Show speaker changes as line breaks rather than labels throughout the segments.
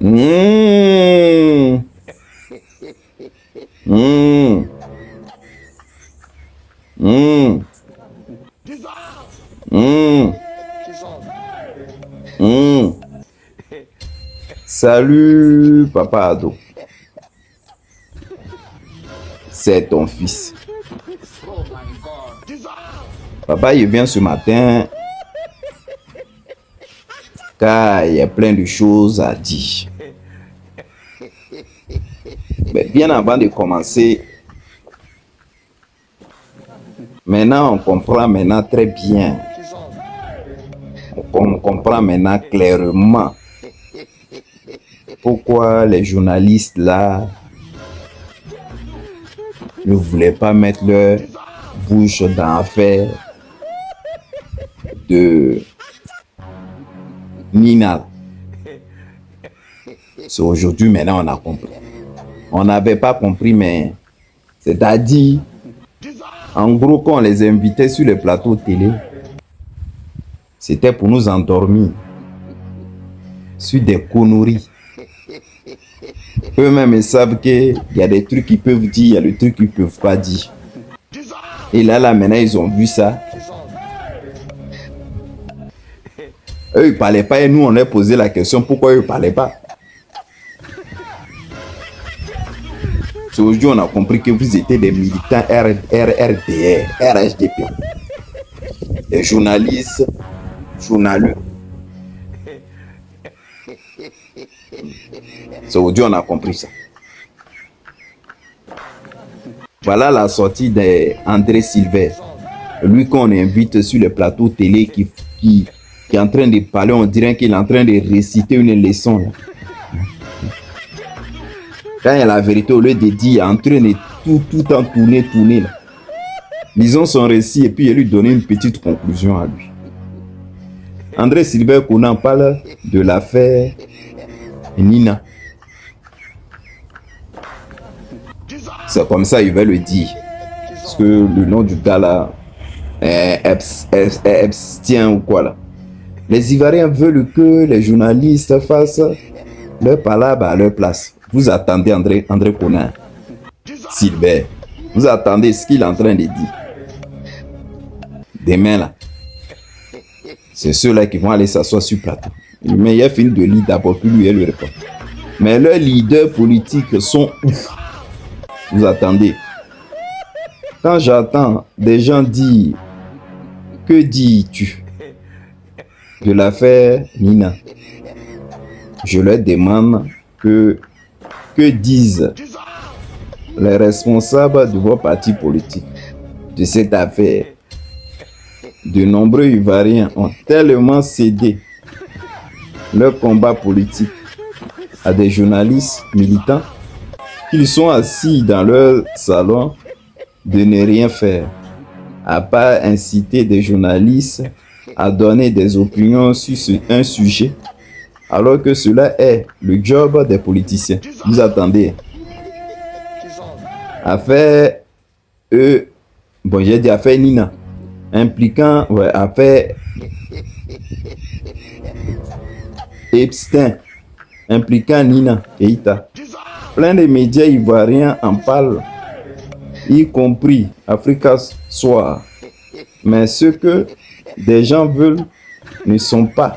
Mmh. Mmh. Mmh. Mmh. Mmh. Salut, papa ado. C'est ton fils. Papa, il vient ce matin car il y a plein de choses à dire. Mais bien avant de commencer, maintenant on comprend maintenant très bien. On comprend maintenant clairement pourquoi les journalistes là ne voulaient pas mettre leur bouche dans l'affaire de Nina. C'est aujourd'hui maintenant on a compris. On n'avait pas compris, mais c'est-à-dire, en gros, quand on les invitait sur les plateaux télé, c'était pour nous endormir sur des conneries. Eux-mêmes ils savent qu'il y a des trucs qu'ils peuvent dire, il y a des trucs qu'ils ne peuvent pas dire. Et là, maintenant, ils ont vu ça. Eux, ils ne parlaient pas et nous, on leur posait la question pourquoi eux ne parlaient pas. Aujourd'hui, on a compris que vous étiez des militants RDR, RHDP. Des journalistes, journaleux. Aujourd'hui, on a compris ça. Voilà la sortie d'André Sylvain. Lui qu'on invite sur le plateau télé qui est en train de parler, on dirait qu'il est en train de réciter une leçon. Là. Quand il y a la vérité, au lieu de dire, il est en train de tout en tourner là. Lisons son récit et puis il lui donner une petite conclusion à lui. André Sylvain Conan parle de l'affaire Nina. C'est comme ça il va le dire. Parce que le nom du gars là est Epstein ou quoi là. Les Ivoiriens veulent que les journalistes fassent leur palabre à leur place. Vous attendez André Conan, Sylvain. Vous attendez ce qu'il est en train de dire. Demain là, c'est ceux-là qui vont aller s'asseoir sur le plateau. Mais il a fini de lire d'abord, puis lui, elle lui répond. Mais leurs leaders politiques sont ouf. Vous attendez. Quand j'entends des gens dire, que dis-tu de l'affaire Nina? Je leur demande que disent les responsables de vos partis politiques de cette affaire. De nombreux Ivoiriens ont tellement cédé leur combat politique à des journalistes militants qu'ils sont assis dans leur salon de ne rien faire, à part inciter des journalistes à donner des opinions sur un sujet, alors que cela est le job des politiciens. Vous attendez. Affaire j'ai dit affaire Nina, impliquant, affaire Epstein, impliquant Nina Keïta. Plein de médias ivoiriens en parlent, y compris Africa Soir. Mais ce que des gens veulent ne sont pas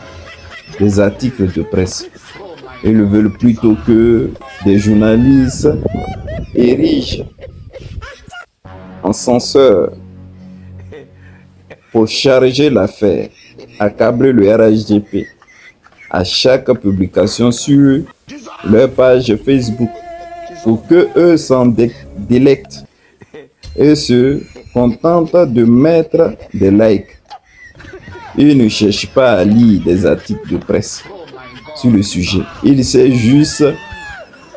des articles de presse. Ils veulent plutôt que des journalistes érigent en censeur pour charger l'affaire, accabler le RHDP à chaque publication sur leur page Facebook pour que eux s'en délectent et se contentent de mettre des likes. Ils ne cherchent pas à lire des articles de presse sur le sujet. Ils essaient juste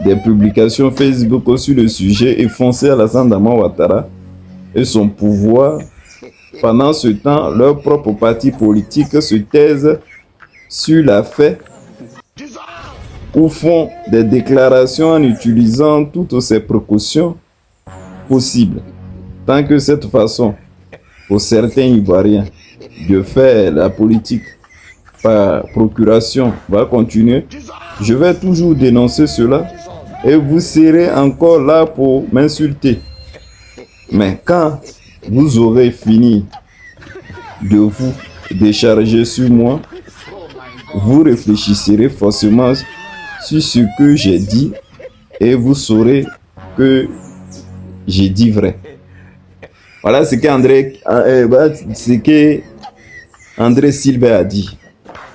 des publications Facebook sur le sujet et foncer Alassane Dramane Ouattara et son pouvoir. Pendant ce temps, leur propre parti politique se taisent sur l'affaire ou font des déclarations en utilisant toutes ces précautions possibles. Tant que cette façon, pour certains Ivoiriens, de faire la politique par procuration va continuer, Je vais toujours dénoncer cela et vous serez encore là pour m'insulter. Mais quand vous aurez fini de vous décharger sur moi, vous réfléchirez forcément sur ce que j'ai dit et vous saurez que j'ai dit vrai. Voilà ce que André Silva a dit.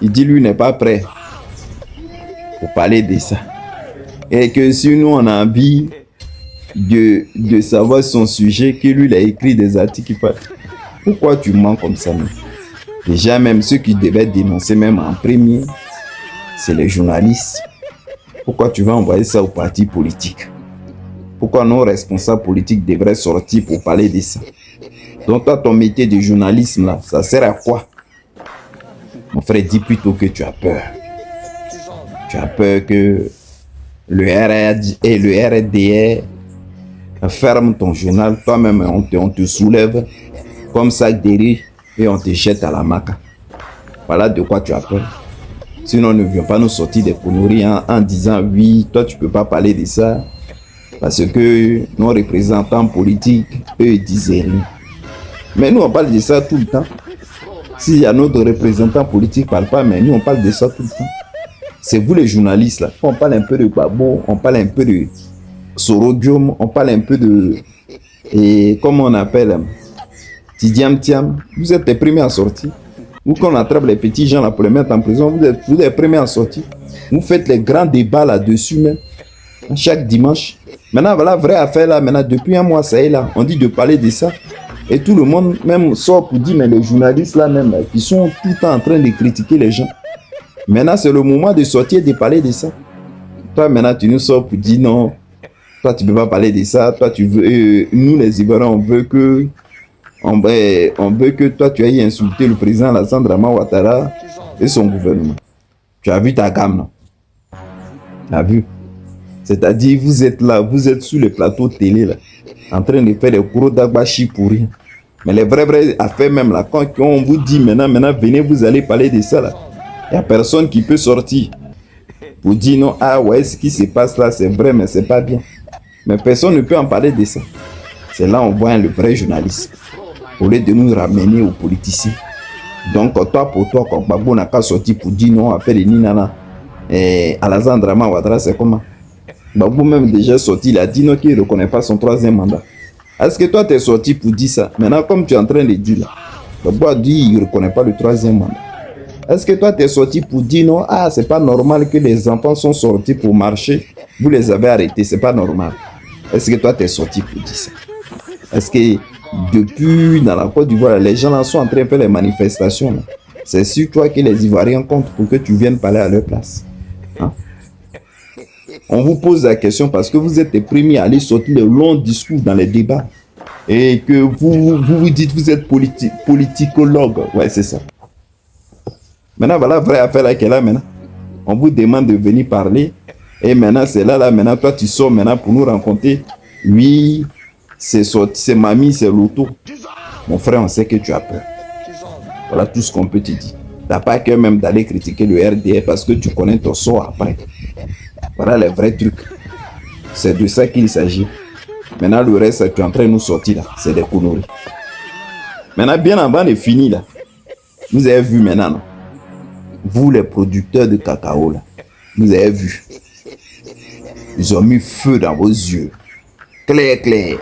Il dit lui n'est pas prêt pour parler de ça. Et que si nous on a envie de savoir son sujet, que lui il a écrit des articles. Pourquoi tu mens comme ça même? Déjà même ceux qui devaient dénoncer même en premier, c'est les journalistes. Pourquoi tu vas envoyer ça aux partis politiques? Pourquoi nos responsables politiques devraient sortir pour parler de ça? Donc toi, ton métier de journalisme là, ça sert à quoi? Mon frère, dis plutôt que tu as peur. Tu as peur que le RD et le RDR ferment ton journal. Toi-même, on te soulève comme sac de riz et on te jette à la maca. Voilà de quoi tu as peur. Sinon, ne viens pas nous sortir des conneries en disant oui, toi tu peux pas parler de ça. Parce que nos représentants politiques, eux, ils disent rien. Mais nous, on parle de ça tout le temps. S'il y a notre représentant politique qui ne parle pas, mais nous, on parle de ça tout le temps. C'est vous les journalistes, là. On parle un peu de Babo, on parle un peu de Sorodium, on parle un peu de... Et comment on appelle Tidiam Tiam. Vous êtes les premiers à sortir. Ou quand on attrape les petits gens là pour les mettre en prison, vous êtes les premiers à sortir. Vous faites les grands débats là-dessus même. Chaque dimanche. Maintenant, voilà, vraie affaire là, maintenant, depuis un mois, ça est là. On dit de parler de ça. Et tout le monde même sort pour dire, mais les journalistes là même, qui sont tout le temps en train de critiquer les gens. Maintenant, c'est le moment de sortir et de parler de ça. Toi, maintenant, tu nous sors pour dire non. Toi, tu ne peux pas parler de ça. Toi, tu veux, nous les Ivoiriens, on veut que toi, tu ailles insulter le président Alassane Dramane Ouattara et son gouvernement. Tu as vu ta gamme, non? Tu as vu? C'est-à-dire, vous êtes là, vous êtes sur le plateau télé, là, en train de faire des cours d'agbachi pour rien. Mais les vraies affaires même, là, quand on vous dit maintenant, venez, vous allez parler de ça, là. Il n'y a personne qui peut sortir pour dire non, ah ouais, ce qui se passe là, c'est vrai, mais c'est pas bien. Mais personne ne peut en parler de ça. C'est là on voit le vrai journaliste. Au lieu de nous ramener aux politiciens. Donc, toi, pour toi, quand Gbagbo n'a pas sorti pour dire non, affaire de Ninana, et Alassane Dramane Ouattara, c'est comment? Gbagbo même déjà sorti, il a dit non, qu'il ne reconnaît pas son troisième mandat. Est-ce que toi, tu es sorti pour dire ça? Maintenant, comme tu es en train de dire là, Gbagbo a dit qu'il ne reconnaît pas le troisième mandat. Est-ce que toi, tu es sorti pour dire non, ah, c'est pas normal que les enfants sont sortis pour marcher, vous les avez arrêtés, c'est pas normal. Est-ce que toi, tu es sorti pour dire ça? Est-ce que depuis, dans la Côte d'Ivoire, les gens là sont en train de faire les manifestations. C'est sur toi que les Ivoiriens comptent pour que tu viennes parler à leur place. Hein? On vous pose la question parce que vous êtes les premiers à aller sortir les longs discours dans les débats. Et que vous dites vous êtes politicologue. Ouais, c'est ça. Maintenant, voilà la vraie affaire là qu'elle a maintenant. On vous demande de venir parler. Et maintenant, c'est là, maintenant, toi, tu sors maintenant pour nous rencontrer. Oui, c'est mamie, c'est l'auto. Mon frère, on sait que tu as peur. Voilà tout ce qu'on peut te dire. Tu n'as pas qu'à même d'aller critiquer le RDR parce que tu connais ton sort après. Voilà les vrais trucs. C'est de ça qu'il s'agit. Maintenant, le reste, tu es en train de nous sortir là. C'est des conneries. Maintenant, bien avant de finir là, vous avez vu maintenant, non? Vous les producteurs de cacao là, vous avez vu. Ils ont mis feu dans vos yeux. Clair, clair.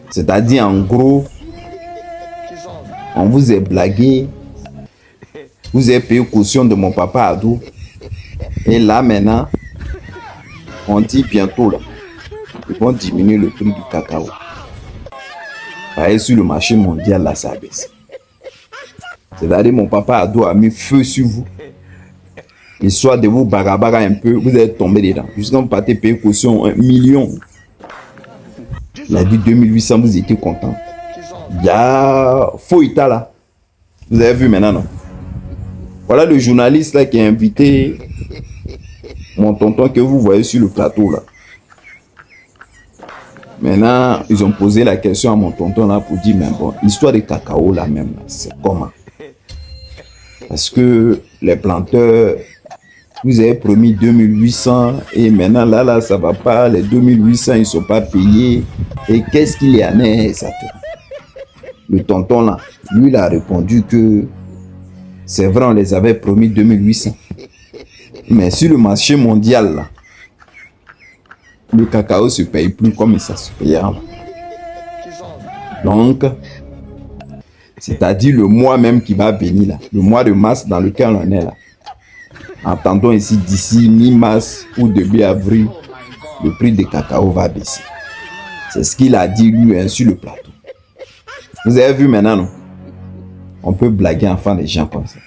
C'est-à-dire, en gros, on vous a blagué. Vous avez payé caution de mon papa Adou. Et là, maintenant, on dit bientôt, là, ils vont diminuer le prix du cacao. Pareil, sur le marché mondial, là, ça baisse. C'est-à-dire, mon papa Adou a mis feu sur vous. Histoire de vous bagabaga un peu, vous êtes tombé dedans. Jusqu'à vous partez payer caution 1 million. Il a dit 2800, vous étiez content. Il y a Foïta là. Vous avez vu maintenant, non? Voilà le journaliste là qui a invité mon tonton que vous voyez sur le plateau là. Maintenant, ils ont posé la question à mon tonton là pour dire, mais bon, l'histoire des cacao là même, c'est comment? Parce que les planteurs, Vous avez promis 2800 et maintenant là, ça va pas. Les 2800, ils ne sont pas payés. Et qu'est-ce qu'il y en a exactement? Le tonton là, lui, il a répondu que c'est vrai, on les avait promis 2800. Mais sur le marché mondial, là, le cacao ne se paye plus comme ça se payait avant. Donc, c'est-à-dire le mois même qui va venir là, le mois de mars dans lequel on est là. Entendons ici, d'ici mi-mars ou début avril, le prix du cacao va baisser. C'est ce qu'il a dit lui sur le plateau. Vous avez vu maintenant, non? On peut blaguer enfin les gens comme ça.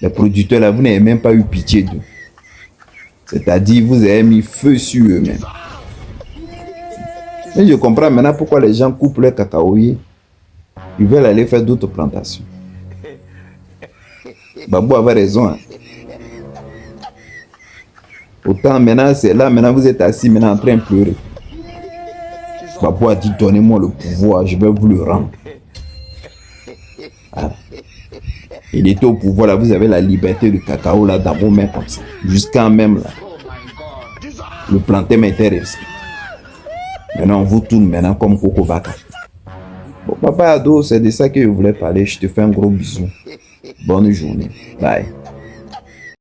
Les producteurs là, vous n'avez même pas eu pitié d'eux. C'est-à-dire, vous avez mis feu sur eux-mêmes. Mais je comprends maintenant pourquoi les gens coupent leur cacaoyer. Ils veulent aller faire d'autres plantations. Babou avait raison. Hein. Autant maintenant, c'est là, maintenant vous êtes assis, maintenant en train de pleurer. Babou a dit, donnez-moi le pouvoir, je vais vous le rendre. Voilà. Il était au pouvoir, là, vous avez la liberté de cacao là dans vos mains comme ça. Jusqu'à même là. Le plantain était respecté. Maintenant, on vous tourne maintenant comme Coco Baka. Bon, papa Ado, c'est de ça que je voulais parler. Je te fais un gros bisou. Bonne journée. Bye.